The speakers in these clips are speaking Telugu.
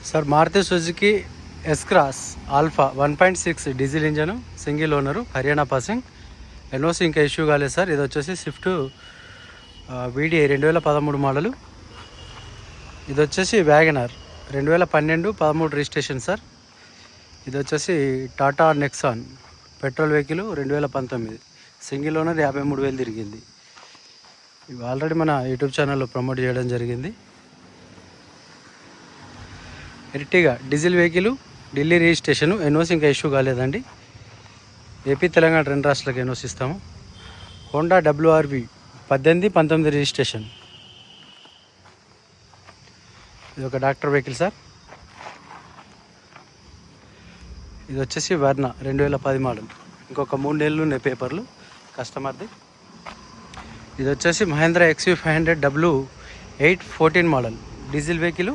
Sir Maruti Suzuki S cross alpha 1.6 diesel engine, single owner, Haryana passing, NOC ఇంకా ఇష్యూ కాలేదు సార్. ఇది వచ్చేసి స్విఫ్ట్ వీడిఐ 2013 మోడలు. ఇది వచ్చేసి వ్యాగనర్ 2012-13 రిజిస్ట్రేషన్ సార్. ఇది వచ్చేసి Tata Nexon petrol vehicle 2019, single owner, 53,000 తిరిగింది. ఇవి ఆల్రెడీ మన యూట్యూబ్ ఛానల్లో ప్రమోట్ చేయడం జరిగింది. Ertiga diesel vehicle, Delhi registration, NOC ఇంకా ఇష్యూ కాలేదండి. ఏపీ తెలంగాణ 2 రాష్ట్రాలకు ఎన్ఓసి ఇస్తాము. Honda WRV 18-19 registration. ఇది ఒక డాక్టర్ వెహికల్ సార్. ఇది వచ్చేసి వర్ణ 2010 మోడల్. ఇంకొక 3 నెలలు ఉన్నాయి పేపర్లు కస్టమర్ది. ఇది వచ్చేసి Mahindra XV500W 8-14 model diesel vehicle.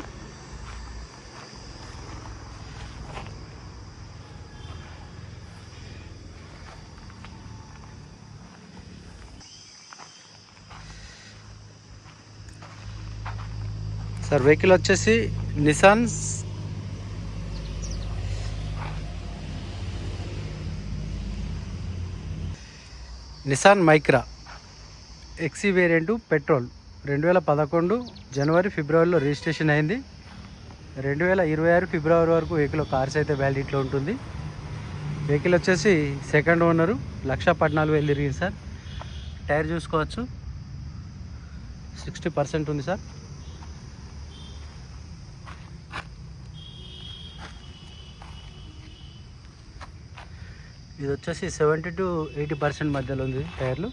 Sir vehicle వచ్చేసి Nissan Micra XE variant, petrol, 2011 జనవరి ఫిబ్రవరిలో రిజిస్ట్రేషన్ అయింది. 2026 ఫిబ్రవరి వరకు వెహికల్ కార్స్ అయితే వ్యాలిడిటీలో ఉంటుంది. వెహికల్ వచ్చేసి సెకండ్ ఓనరు, 1,14,000 తిరిగింది సార్. టైర్ చూసుకోవచ్చు, 60% ఉంది సార్. ఇది వచ్చేసి 70-80% మధ్యలో ఉంది టైర్లు.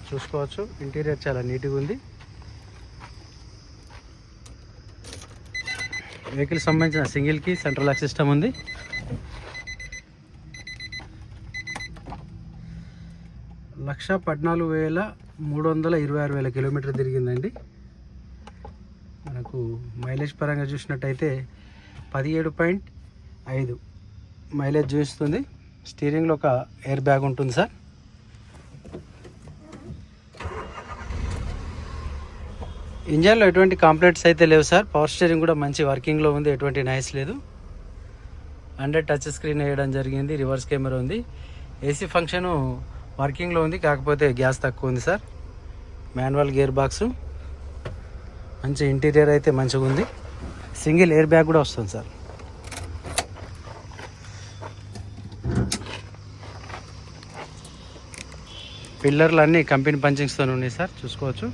చూసుకోవచ్చు, ఇంటీరియర్ చాలా నీట్గా ఉంది. వెహికల్ సంబంధించిన single key, central lock system ఉంది. లక్ష 14,326,000 కిలోమీటర్ తిరిగిందండి. మనకు మైలేజ్ పరంగా చూసినట్టయితే 17.5 మైలేజ్ చూపిస్తుంది. స్టీరింగ్లో ఒక ఎయిర్ బ్యాగ్ ఉంటుంది సార్. ఇంజన్లో ఎటువంటి కాంప్లైంట్స్ అయితే లేవు సార్. పవర్ స్టీరింగ్ కూడా మంచి వర్కింగ్లో ఉంది, ఎటువంటి నాయిస్ లేదు. 100 టచ్ స్క్రీన్ వేయడం జరిగింది. రివర్స్ కెమెరా ఉంది. ఏసీ ఫంక్షను వర్కింగ్లో ఉంది, కాకపోతే గ్యాస్ తక్కువ ఉంది సార్. మాన్యువల్ గేర్ బాక్సు, మంచి ఇంటీరియర్ అయితే మంచిగా ఉంది. సింగిల్ ఎయిర్ బ్యాగ్ కూడా వస్తుంది సార్. పిల్లర్లు అన్నీ కంపెనీ పంచింగ్స్తో ఉన్నాయి సార్, చూసుకోవచ్చు.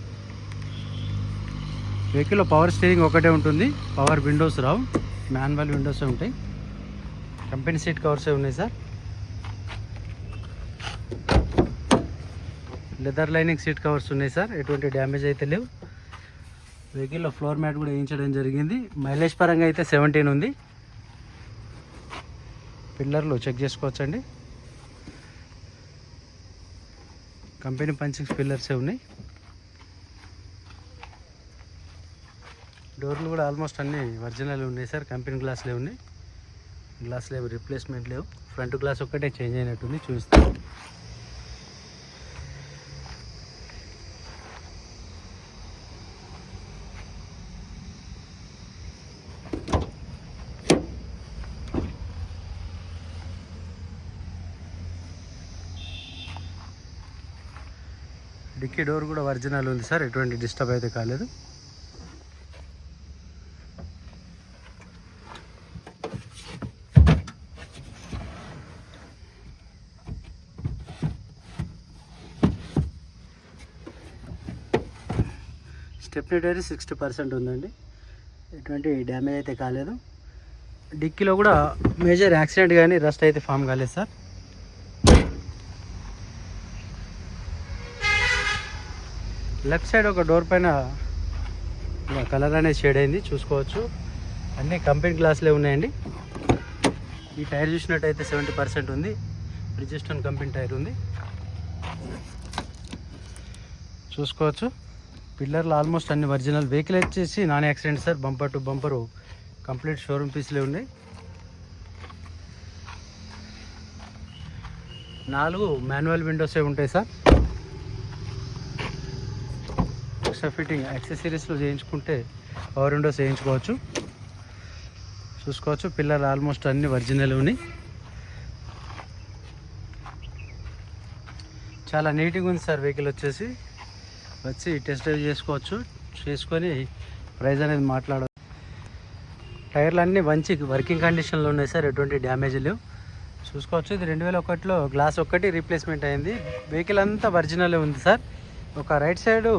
వెహికల్లో పవర్ స్టీరింగ్ ఒకటే ఉంటుంది, పవర్ విండోస్ రావు, మాన్యువల్ విండోసే ఉంటాయి. కంపెనీ సీట్ కవర్సే ఉన్నాయి sir. Leather lining seat covers ఉన్నాయి సార్, ఎటువంటి డ్యామేజ్ అయితే లేవు. వెహికల్లో ఫ్లోర్ మ్యాట్ కూడా వేయించడం జరిగింది. మైలేజ్ పరంగా అయితే 17 ఉంది. పిల్లర్లు చెక్ చేసుకోవచ్చండి, కంపెనీ పంచింగ్స్ పిల్లర్సే ఉన్నాయి. డోర్లు కూడా ఆల్మోస్ట్ అన్నీ ఒరిజినల్ ఉన్నాయి సార్. కంపెనీ గ్లాస్లే ఉన్నాయి, గ్లాస్లు ఏమి రిప్లేస్మెంట్ లేవు. ఫ్రంట్ గ్లాస్ ఒక్కటే చేంజ్ అయినట్టుంది, చూస్తాను. డిక్కీ డోర్ కూడా ఒరిజినల్ ఉంది సార్, ఎటువంటి డిస్టర్బ్ అయితే కాలేదు. స్టెప్నీ టైర్ 60% ఉందండి, ఎటువంటి డ్యామేజ్ అయితే కాలేదు. డిక్కీలో కూడా మేజర్ యాక్సిడెంట్ కానీ రస్ట్ అయితే ఫామ్ కాలేదు సార్. లెఫ్ట్ సైడ్ ఒక డోర్ పైన కలర్ అనేది షేడ్ అయింది, చూసుకోవచ్చు. అన్నీ కంపెనీ గ్లాసులే ఉన్నాయండి. ఈ టైర్ చూసినట్టయితే 70% ఉంది, బ్రిడ్జెస్టోన్ కంపెనీ టైర్ ఉంది, చూసుకోవచ్చు. పిల్లర్లు ఆల్మోస్ట్ అన్ని ఒరిజినల్. వెహికల్ వచ్చేసి non accident sir. Bumper to bumper complete showroom పీస్లే ఉన్నాయి. 4 మాన్యువల్ విండోసే ఉంటాయి సార్. ఎక్స్ట్రా ఫిట్టింగ్ యాక్సెసరీస్లో చేయించుకుంటే పవర్ విండోస్ చేయించుకోవచ్చు. చూసుకోవచ్చు పిల్లలు ఆల్మోస్ట్ అన్ని ఒరిజినల్ ఉన్నాయి. చాలా నీట్గా ఉంది సార్. వెహికల్ వచ్చి టెస్ట్ డ్రైవ్ చేసుకోవచ్చు. చేసుకొని ప్రైస్ అనేది మాట్లాడవచ్చు. టైర్లు అన్నీ మంచి వర్కింగ్ కండిషన్లో ఉన్నాయి సార్, ఎటువంటి డ్యామేజ్ లేవు. చూసుకోవచ్చు. ఇది 2001లో గ్లాస్ ఒక్కటి రీప్లేస్మెంట్ అయింది. వెహికల్ అంతా ఒరిజినల్ ఉంది సార్. ఒక రైట్ సైడ్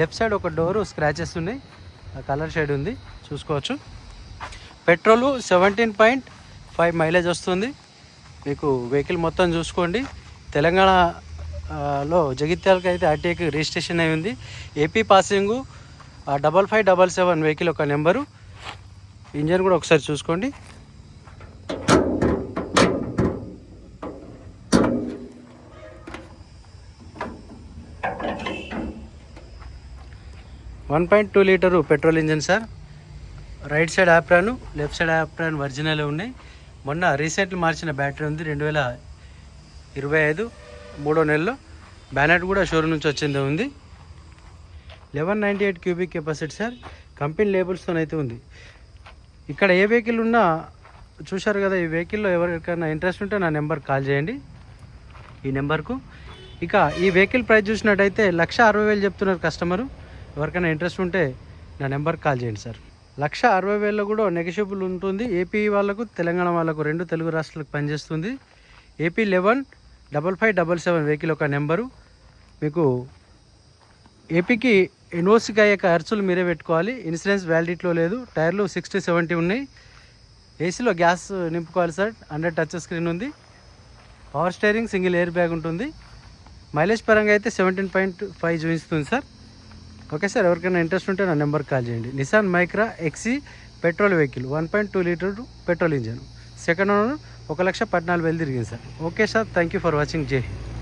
లెఫ్ట్ సైడ్ ఒక డోరు స్క్రాచెస్ ఉన్నాయి, కలర్ షేడ్ ఉంది. చూసుకోవచ్చు. పెట్రోలు 17.5 మైలేజ్ వస్తుంది మీకు. వెహికల్ మొత్తం చూసుకోండి. తెలంగాణలో జగిత్యాలకి అయితే ఆర్టీఏకి రిజిస్ట్రేషన్ అయి ఉంది. ఏపీ పాసింగు 5577 వెహికల్ ఒక నెంబరు. ఇంజన్ కూడా ఒకసారి చూసుకోండి. .2 litre petrol engine sir. Right side యాప్రాను, left side apron original ఉన్నాయి. మొన్న రీసెంట్లీ మార్చిన బ్యాటరీ ఉంది. 2025 3వ నెలలో. బ్యానెట్ కూడా షోరూమ్ నుంచి వచ్చిందే ఉంది. 1198 క్యూబిక్ కెపాసిటీ సార్. కంపెనీ లేబుల్స్తో అయితే ఉంది. ఇక్కడ ఏ వెహికల్ ఉన్నా చూశారు కదా. ఈ వెహికల్లో ఎవరికైనా ఇంట్రెస్ట్ ఉంటే నా నెంబర్ కాల్ చేయండి, ఈ నెంబర్కు. ఇక ఈ వెహికల్ ప్రైస్ చూసినట్టయితే 1,60,000 చెప్తున్నారు కస్టమరు. ఎవరికైనా ఇంట్రెస్ట్ ఉంటే నా నెంబర్కి కాల్ చేయండి సార్. 1,60,000లో కూడా నెగోషియబుల్ ఉంటుంది. ఏపీ వాళ్ళకు తెలంగాణ వాళ్ళకు 2 తెలుగు రాష్ట్రాలకు పనిచేస్తుంది. ఏపీ 115577 వెహికల్ ఒక నెంబరు. మీకు ఏపీకి ఎన్ఓసికి అయ్యే ఖర్చులు మీరే పెట్టుకోవాలి. ఇన్సూరెన్స్ వ్యాలిడిటీలో లేదు. టైర్లు 60-70 ఉన్నాయి. ఏసీలో గ్యాస్ నింపుకోవాలి సార్. 100 టచ్ స్క్రీన్ ఉంది. Power steering, single air bag ఉంటుంది. మైలేజ్ పరంగా అయితే 17.5 చూపిస్తుంది సార్. Okay sir. ఎవరికైనా ఇంట్రెస్ట్ ఉంటే నా నెంబర్కి కాల్ చేయండి. Nissan Micra XE petrol vehicle 1.2 litre petrol engine. Second owner 1,14,000 తిరిగింది sir. Okay sir. Thank you for watching. Jai Hind.